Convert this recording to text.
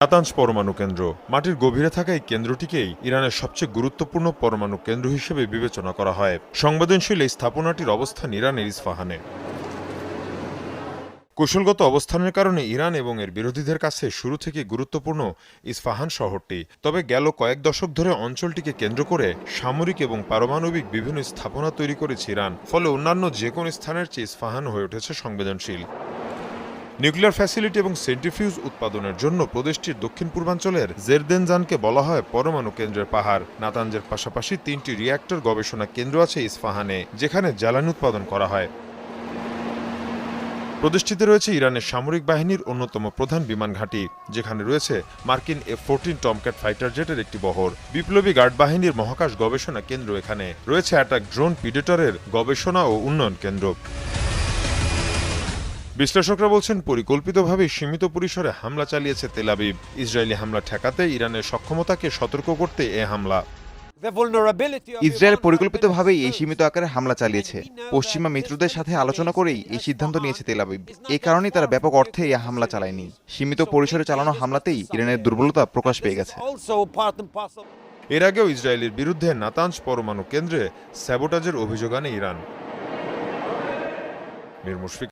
Natanz পরমাণু কেন্দ্র মাটির গভীরে থাকা এই কেন্দ্রটিকেই ইরানের সবচেয়ে গুরুত্বপূর্ণ পরমাণু কেন্দ্র হিসেবে বিবেচনা করা হয়। সংবেদনশীল এই স্থাপনাটির অবস্থান ইরানের ইস্পাহানে। কৌশলগত অবস্থানের কারণে ইরান এবং এর বিরোধীদের কাছে শুরু থেকে গুরুত্বপূর্ণ ইস্পাহান শহরটি। তবে গেল কয়েক দশক ধরে অঞ্চলটিকে কেন্দ্র করে সামরিক এবং পারমাণবিক বিভিন্ন স্থাপনা তৈরি করেছে ইরান। ফলে অন্যান্য যে কোনো স্থানের চেয়ে ইস্পাহান হয়ে উঠেছে সংবেদনশীল। নিউক্লিয়ার ফ্যাসিলিটি এবং সেন্ট্রিফিউজ উৎপাদনের জন্য প্রদেশটির দক্ষিণ পূর্বাঞ্চলের জেরদেনজানকে বলা হয় পরমাণু কেন্দ্রের পাহাড়। নাতানজের পাশাপাশি 3টি রিয়্যাক্টর গবেষণা কেন্দ্র আছে ইস্পাহানে, যেখানে জ্বালানি উৎপাদন করা হয়। প্রদেশটিতে রয়েছে ইরানের সামরিক বাহিনীর অন্যতম প্রধান বিমান ঘাঁটি, যেখানে রয়েছে মার্কিন F-14 টমক্যাট ফাইটার জেটের একটি বহর। বিপ্লবী গার্ড বাহিনীর মহাকাশ গবেষণা কেন্দ্র এখানে রয়েছে। অ্যাটাক ড্রোন প্রিডেটরের গবেষণা ও উন্নয়ন কেন্দ্র। বিশ্লেষকরা বলছেন, পরিকল্পিতভাবে সীমিত পরিসরে হামলা চালিয়েছে তেল আবিব। ইসরায়েলি হামলা ঠেকাতে ইরানের সক্ষমতাকে সতর্ক করতে এ হামলা। ইসরায়েল পরিকল্পিতভাবেই এই সীমিত আকারে হামলা চালিয়েছে। পশ্চিমা মিত্রদের সাথে আলোচনা করেই এই সিদ্ধান্ত নিয়েছে তেল আবিব। এই কারণেই তারা ব্যাপক অর্থে এই হামলা চালায়নি। সীমিত পরিসরে চালানো হামলাতেই ইরানের দুর্বলতা প্রকাশ পেয়ে গেছে। এর আগেও ইসরায়েলের বিরুদ্ধে নাতানজ পরমাণু কেন্দ্রে স্যাবোটাজের অভিযোগ আনে ইরান। মীর মুশফিক।